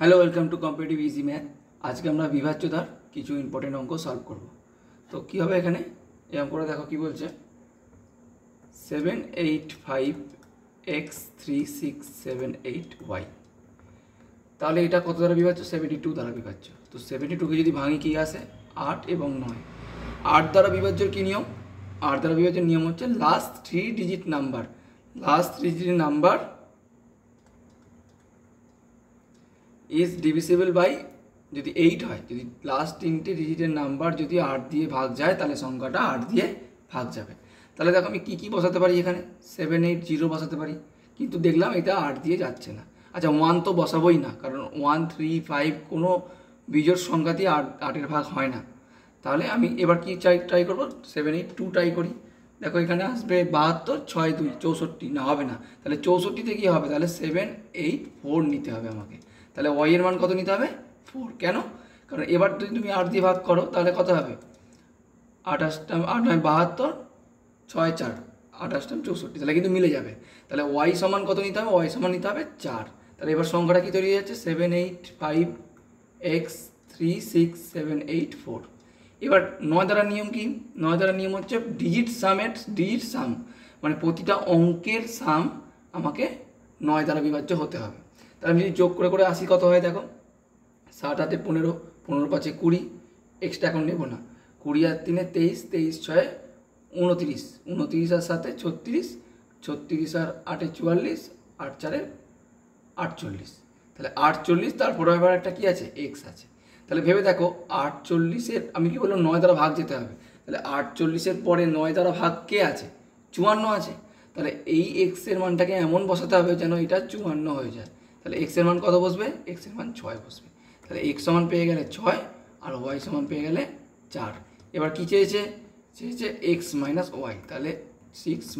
Hello welcome to competitive easy math. आज के আমরা বিভাজ্যতার কিছু ইম্পর্টেন্ট অঙ্ক সলভ করব। তো কি হবে এখানে এই অঙ্কটা দেখো কি বলছে 785x3678y। তাহলে এটা কত দ্বারা বিভাজ্য? 72 দ্বারা বিভাজ্য। তো 72 কে যদি ভাঙি কি আসে 8 এবং 9। 8 দ্বারা বিভাজ্যের কি নিয়ম? 8 দ্বারা বিভাজ্যের নিয়ম হচ্ছে last 3 digit number is divisible by যদি 8 হয়, যদি লাস্ট 3টে ডিজিটের নাম্বার যদি 8 দিয়ে ভাগ যায় তাহলে সংখ্যাটা 8 দিয়ে ভাগ যাবে। তাহলে দেখো আমি কি কি বসাতে পারি এখানে 780 বসাতে পারি, কিন্তু দেখলাম এটা 8 দিয়ে যাচ্ছে না। আচ্ছা 1 তো বসাবোই না, কারণ 1 3 5 কোনো বিজোড় সংখ্যা দিয়ে 8-এর ভাগ হয় না। তাহলে আমি এবার কি ট্রাই করব 782 ট্রাই করি। দেখো এখানে আসবে 72 6 2 64 না, হবে না। তাহলে 64তে কি হবে? তাহলে 784 নিতে হবে আমাকে। তাহলে y এর মান কত নিতে হবে? 4। কেন? কারণ এবার যদি তুমি 8 দিয়ে ভাগ করো তাহলে কত হবে? 28টা 8 9 72 6 4 28টা 64, তাহলে কিন্তু মিলে যাবে। তাহলে y সমান কত নিতে হবে? y সমান নিতে হবে 4। তাহলে এবার সংখ্যাটা কি তৈরি হয়ে যাচ্ছে 785x36784। এবার 9 দ্বারা নিয়ম কি? 9 দ্বারা নিয়ম হচ্ছে ডিজিট সাম, মানে প্রতিটা অঙ্কের সাম আমাকে 9 দ্বারা বিভাজ্য হতে হবে। তাহলে আমি যদি যোগ করে করে আসি কত হয় দেখো 7 হাতে 15, 15 পাঁচে 20, এক্সট্রা এখন নেব না। 20 আর 3 23, 23 6 29, 29 আর 7 36, 36 আর 8 44, 8 4 48। তাহলে 48, তারপরে আবার একটা কি আছে? এক্স আছে। তাহলে ভেবে দেখো 48-এর আমি কি বললাম 9 দ্বারা ভাগ যেতে হবে। তাহলে 48-এর পরে 9 দ্বারা ভাগ কে আছে? 54 আছে। তাহলে এই এক্সের মানটাকে এমন বসাতে হবে যেন এটা 54 হয়ে যায়। তাহলে এক্সের মান কত বসবে? এক্সের মান 6 বসবে। তাহলে এক্স সমান পেয়ে গেলে 6 আর ওয়াই সমান পেয়ে গেলে 4। এবার কি চেয়েছে? এক্স মাইনাস ওয়াই, তাহলে 6 -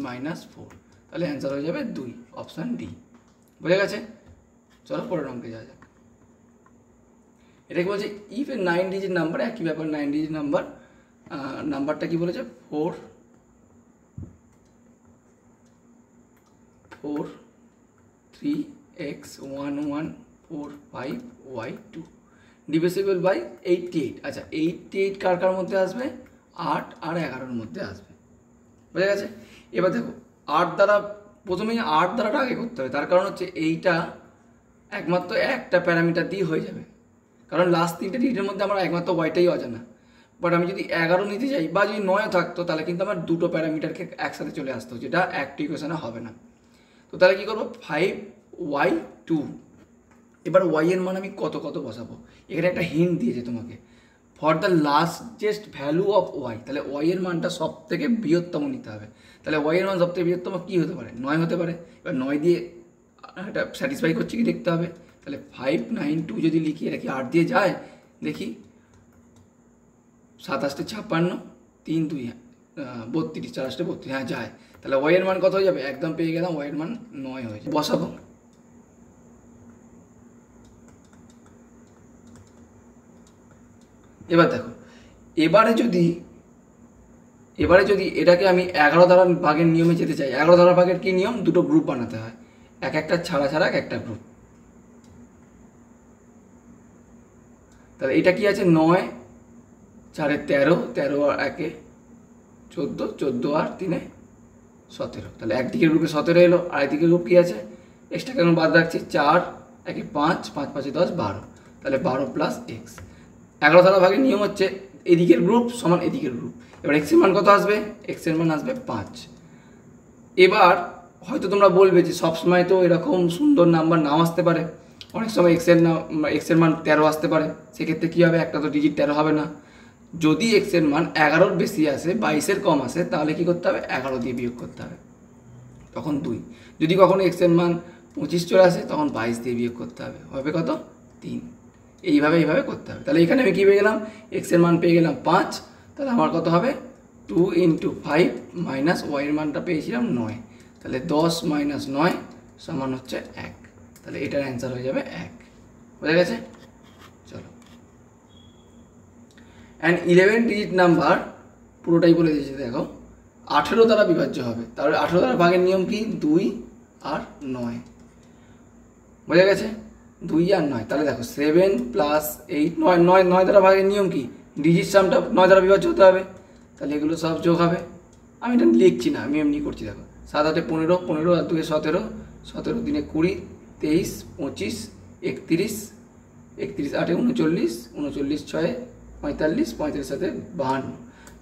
4। তাহলে অ্যান্সার হয়ে যাবে 2, অপশান ডি। বোঝা গেছে? চলো পরের অঙ্কে যাওয়া যাক। এটাকে বলছে ইফ এ 9 ডিজিট নাম্বার, একই ব্যাপার 9 ডিজিট নাম্বারটা কি বলেছে 4 3 x 1 1 4 5 y 2 ডিভিজিবল বাই 88। আচ্ছা 88 কার কার মধ্যে আসবে? 8 আর 11-এর মধ্যে আসবে। বোঝা গেছে? এবার দেখো 8 দ্বারা প্রথমেই 8 দ্বারাটা আগে করতে হবে। তার কারণ হচ্ছে এইটা একমাত্র একটা প্যারামিটার দিয়ে হয়ে যাবে, কারণ লাস্ট 3টে ডিজিটের মধ্যে আমার একমাত্র ওয়াইটাই অজানা। বাট আমি যদি 11 নিতে যাই বা যদি 9 থাকতো তাহলে কিন্তু আমার দুটো প্যারামিটারকে একসাথে চলে আসতো, যেটা একটা ইকুয়েশনে হবে না। তো তাহলে কী করবো 5y2। এবার y এর মান আমি কত কত বসাবো? এখানে একটা হিন্ট দিয়েছে তোমাকে, for the largest value of y। তাহলে y এর মানটা সব থেকে বৃহত্তম নিতে হবে। তাহলে y এর মান সব থেকে বৃহত্তম কী হতে পারে? 9 হতে পারে। এবার 9 দিয়ে এটা স্যাটিসফাই করছে কি দেখতে হবে। তাহলে 592 যদি লিখিয়ে রাখি 8 দিয়ে যায় দেখি 7 8 56, 3 2 32, 4 8 32, হ্যাঁ যায়। তাহলে y এর মান কত হয়ে যাবে? একদম পেয়ে গেলাম, y এর মান 9 হয়ে যাবে। বসাবো। এবার দেখো এবারে যদি এটাকে আমি 11 দ্বারা ভাগের নিয়মে যেতে চাই, 11 দ্বারা ভাগের কি নিয়ম? দুটো গ্রুপ বানাতে হয়, একটা ছাড়া এক একটা গ্রুপ। তাহলে এটা কি আছে? 9 4 13, 13 আর 1 14, 14 আর 3 17। তাহলে একদিকের গ্রুপে 17 এলো, আর একদিকের গ্রুপ কি আছে? এক্সট্রা কেন বাদ রাখছি? 4 1 5, 5 5 10 12। তাহলে 12 প্লাস এক্স। 11 দ্বারা ভাগের নিয়ম হচ্ছে এদিকের গ্রুপ সমান এদিকের গ্রুপ। এবার এক্সের মান কত আসবে? এক্সের মান আসবে 5। এবার হয়তো তোমরা বলবে যে সবসময় তো এরকম সুন্দর নাম্বার নাও আসতে পারে, অনেক সময় এক্সের মান 13 আসতে পারে। সেক্ষেত্রে কী হবে? একটা তো ডিজিট 13 হবে না। যদি এক্সের মান 11-র বেশি আসে, 22-এর কম আসে, তাহলে কী করতে হবে? 11 দিয়ে বিয়োগ করতে হবে, তখন 2। যদি কখনো এক্সের মান 25 চলে আসে তখন 22 দিয়ে বিয়োগ করতে হবে, হবে কত? 3। এইভাবে করতে হবে। তাহলে এখানে আমি কী পেয়ে গেলাম? এক্সের মান পেয়ে গেলাম 5। তাহলে আমার কত হবে? 2 × 5 মাইনাস ওয়াইয়ের মানটা পেয়েছিলাম 9। তাহলে 10 - 9 সমান হচ্ছে 1। তাহলে এটার অ্যান্সার হয়ে যাবে 1। বোঝা গেছে? চলো, অ্যান্ড 11 ডিজিট নাম্বার পুরোটাই বলে দিয়েছে দেখো 18 দ্বারা বিভাজ্য হবে। তাহলে 18 দ্বারা ভাগের নিয়ম কি? 2 আর 9। বোঝা গেছে? 2 আর 9, তাহলে দেখো 7 প্লাস 8, 9 9 9 দ্বারা ভাগের নিয়ম কি, ডিজিট সামটা 9 দ্বারা বিভাজ্য হতে হবে, তাহলে এগুলো সব যোগ হবে। আমি এটা লিখছি না, আমি এমনি করছি। দেখো 7 8 15, 15 আর 2 17, 17 দিনে 20, 23 25 31, 31 8 39, 39 6 45, 45 7 52,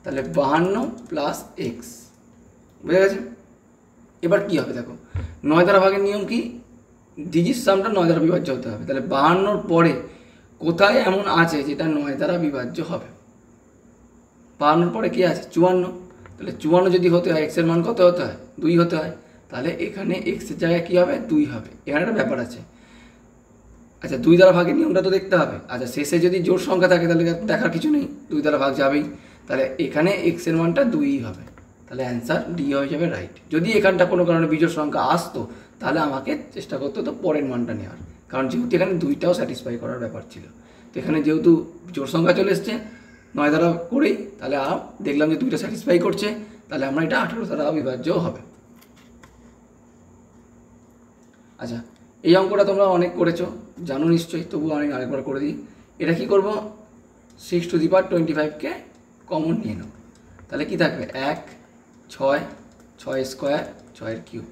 তাহলে 52 প্লাস এক্স। বুঝে গেছে? এবার কী হবে দেখো, 9 দ্বারা ভাগের নিয়ম কি, ডিজিট সামটা 9 দ্বারা বিভাজ্য হতে হবে, তাহলে 52 পরে কোথায় এমন আছে যেটা 9 দ্বারা বিভাজ্য হবে? 52 পরে কি আছে? 54। তাহলে 54 যদি হতে হয় এক্সের মান কত হতে হয়? 2 হতে হয়। তাহলে এখানে এক্সের জায়গায় কী হবে? 2 হবে। এখানে একটা ব্যাপার আছে। আচ্ছা 2 দ্বারা ভাগের নিয়মটা তো দেখতে হবে। আচ্ছা শেষে যদি জোড় সংখ্যা থাকে তাহলে দেখার কিছু নেই, 2 দ্বারা ভাগ যাবেই। তাহলে এখানে এক্সের মানটা 2ই হবে। তাহলে অ্যান্সার ডি হয়ে যাবে রাইট। যদি এখানটা কোনো কারণে বিজোড় সংখ্যা আসতো তাহলে আমাকে চেষ্টা করতে হতো পরের মানটা নেওয়ার, কারণ যেহেতু এখানে 2টাও স্যাটিসফাই করার ব্যাপার ছিল। তো এখানে যেহেতু জোড় সংখ্যা চলে এসছে 9 দ্বারা করেই, তাহলে দেখলাম যে 2টা স্যাটিসফাই করছে, তাহলে আমরা এটা 18 দ্বারা বিভাজ্যও হবে। আচ্ছা এই অঙ্কটা তোমরা অনেক করেছো, জানো নিশ্চয়ই, তবুও আমি আরেকবার করে দিই। এটা কি করব, 6 টু দি পাওয়ার 25কে কমন নিয়ে নেব। তাহলে কি থাকবে? 1 6 6 স্কোয়ার 6 কিউব।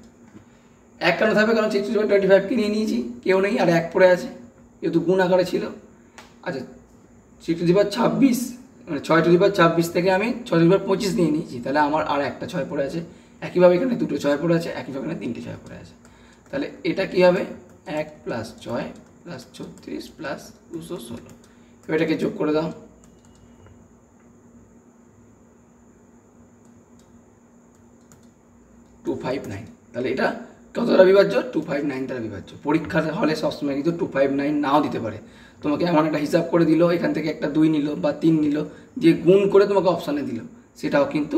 1 কেন থাকবে? কারণ 6 টু দি পাওয়ার 25কে নিয়ে নিয়েছি, কেউ নেই, আর 1 পড়ে আছে, যেহেতু গুণ আকারে ছিল। আচ্ছা 6 টু দি পাওয়ার 26, মানে 6 টু দি পাওয়ার 26 থেকে আমি 6 টু দি পাওয়ার 25 নিয়ে নিয়েছি, তাহলে আমার আর একটা 6 পড়ে আছে। একইভাবে এখানে 2টো 6 পড়ে আছে, একইভাবে এখানে 3টে 6 পড়ে আছে। তাহলে এটা কি হবে? 1 প্লাস 6 প্লাস 36 প্লাস 216। এবার এটাকে যোগ করে দাও। তাহলে এটা কত দ্বারা বিভাজ্য? 259 দ্বারা বিভাজ্য। পরীক্ষার হলে সবসময় কিন্তু 259 নাও দিতে পারে। তোমাকে এমন একটা হিসাব করে দিল, এখান থেকে একটা 2 নিল বা 3 নিল, যে গুণ করে তোমাকে অপশানে দিল, সেটাও কিন্তু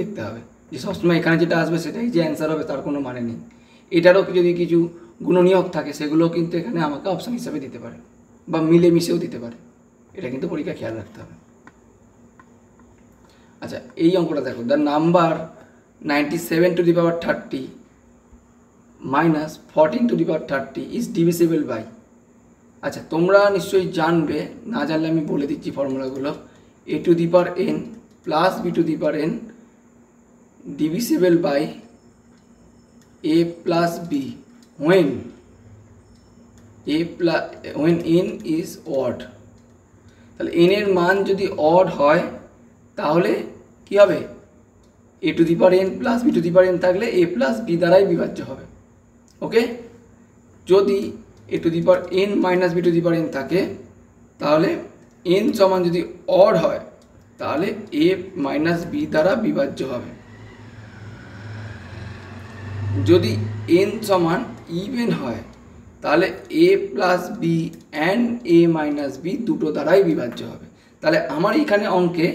দেখতে হবে যে সবসময় এখানে যেটা আসবে সেটাই যে অ্যান্সার হবে তার কোনো মানে নেই। এটারও যদি কিছু গুণনীয়ক থাকে সেগুলোও কিন্তু এখানে আমাকে অপশান হিসাবে দিতে পারে বা মিলেমিশেও দিতে পারে, এটা কিন্তু পরীক্ষা খেয়াল রাখতে হবে। আচ্ছা এই অঙ্কটা দেখো, the number 97 to the power 30 minus 14 to the power 30 is divisible by. আচ্ছা তোমরা নিশ্চয়ই জানবে, না জানলে আমি বলে দিচ্ছি ফর্মুলাগুলো। a to the power n plus b to the power n divisible by a plus b when n is odd। তাহলে n এর মান যদি অড হয় তাহলে কি হবে? a to the power n plus b to the power n থাকলে a plus b দ্বারাই বিভাজ্য হবে। ওকে, যদি a to the power n minus b to the power n থাকে তাহলে n সমান যদি অড হয় তাহলে a মাইনাস b দ্বারা বিভাজ্য হবে। যদি n সমান ইভেন হয় তাহলে a plus B and a minus B দুটো দ্বারাই বিভাজ্য হবে। তাহলে আমার এখানে অঙ্কে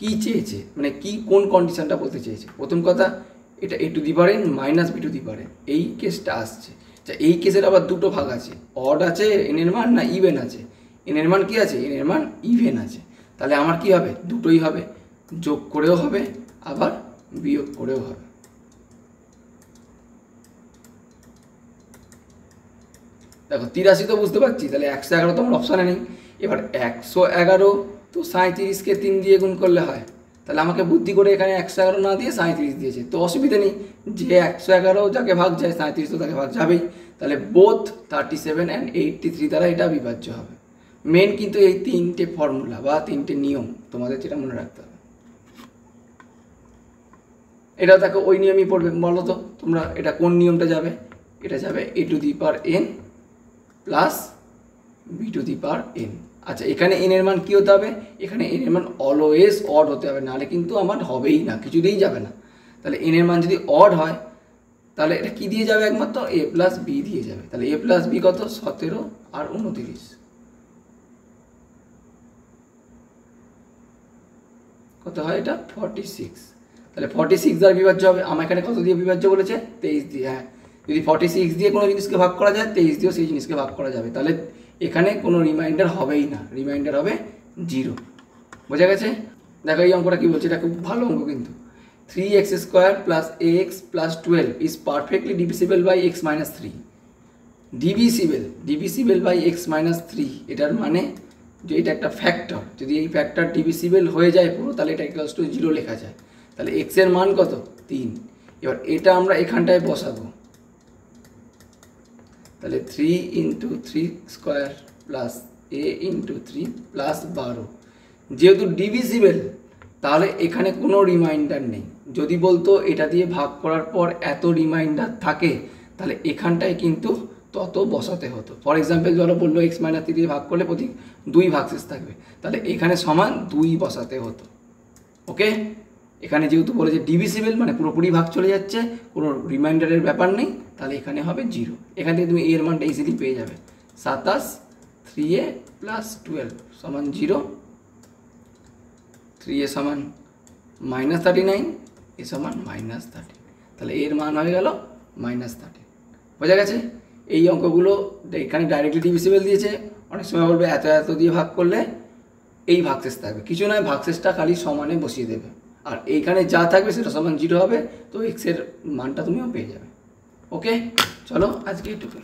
কি চেয়েছে, মানে কি কোন কন্ডিশনটা বলতে চেয়েছে? প্রথম কথা, এটা a to the power n minus B to the power n, এই কেসটা আসছে। আচ্ছা এই কেসের আবার দুটো ভাগ আছে, অড আছে n এর মান না ইভেন আছে? n এর মান কি আছে? n এর মান ইভেন আছে। তাহলে আমার কি হবে? দুটোই হবে, যোগ করেও হবে আবার বিয়োগ করেও হবে। দেখো 83 তো বুঝতে পারছি, তাহলে 111 তো আমার অপশানে নেই। এবার 111 তো 37কে 3 দিয়ে গুণ করলে হয়, তাহলে আমাকে বুদ্ধি করে এখানে 111 না দিয়ে 37 দিয়েছে, তো অসুবিধা নেই, যে 111 যাকে ভাগ যায় 37 তো তাকে ভাগ যাবেই। তাহলে বোথ 37 অ্যান্ড 83 দ্বারা এটা বিভাজ্য হবে। মেন কিন্তু এই 3টে ফর্মুলা বা 3টে নিয়ম তোমাদের যেটা মনে রাখতে হবে। এটা দেখো ওই নিয়মই পড়বে। বলো তো তোমরা এটা কোন নিয়মটা যাবে? এটা যাবে a to the power n plus b to the power n। আচ্ছা এখানে n এর মান কী হতে হবে? এখানে n এর মান অলওয়েজ অড হতে হবে, নাহলে কিন্তু আমার হবেই না, কিছুতেই যাবে না। তাহলে n এর মান যদি অড হয় তাহলে এটা কী দিয়ে যাবে? একমাত্র a প্লাস b দিয়ে যাবে। তাহলে a প্লাস b কত? 17 আর 29 কত হয়? এটা 46। তাহলে 46 দ্বারা বিভাজ্য হবে। আমার এখানে কত দিয়ে বিভাজ্য বলেছে? 23 দিয়ে। হ্যাঁ, যদি 46 দিয়ে কোনো জিনিসকে ভাগ করা যায় 23 দিয়েও সেই জিনিসকে ভাগ করা যাবে। তাহলে এখানে কোনো রিমাইন্ডার হবেই না, রিমাইন্ডার হবে 0। বোঝা গেছে? দেখো এই অঙ্কটা কী বলছে, এটা খুব ভালো অঙ্ক কিন্তু। 3x² plus ax plus 12 is perfectly divisible by x minus 3। Divisible by x minus three, এটার মানে যে এটা একটা ফ্যাক্টর, যদি এই ফ্যাক্টর ডিভিসিবল হয়ে যায় পুরো তাহলে এটা ইকুয়ালস টু 0 লেখা যায়। তাহলে এক্সের মান কত 3। এবার এটা আমরা এখানটায় বসাবো, তাহলে 3 ইন্টু 3 স্কোয়ার প্লাস এ ইন্টু 3 প্লাস 12। যেহেতু ডিভিসিবল তাহলে এখানে কোনো রিমাইন্ডার নেই। যদি বলতো এটা দিয়ে ভাগ করার পর এত রিমাইন্ডার থাকে তাহলে এখানটায় কিন্তু তত বসাতে হতো। ফর এক্সাম্পল ধরো বললো এক্স মাইনাস 3 দিয়ে ভাগ করলে প্রতি 2 ভাগশেষ থাকবে, তাহলে এখানে সমান 2 বসাতে হতো। ওকে, এখানে যেহেতু বলেছে ডিভিসিবল মানে পুরোপুরি ভাগ চলে যাচ্ছে, কোনো রিমাইন্ডারের ব্যাপার নেই, তাহলে এখানে হবে 0। এখান থেকে তুমি এর মানটা ইজিলি পেয়ে যাবে, 27 3a প্লাস 12 সমান 0, 3a সমান -39, এ সমান -30। তাহলে এর মান হয়ে গেল -30। বোঝা গেছে? এই অঙ্কগুলো এখানে ডাইরেক্টলি ডিভিসিবল দিয়েছে, অনেক সময় বলবে এত এত দিয়ে ভাগ করলে এই ভাগশেষ থাকবে, কিছু নয়, ভাগশেষটা খালি সমানে বসিয়ে দেবে, আর এইখানে যা থাকবে সেটা সমান 0 হবে, তো এক্সের মানটা তুমিও পেয়ে যাবে। ওকে, চলো আজকে এইটুকু।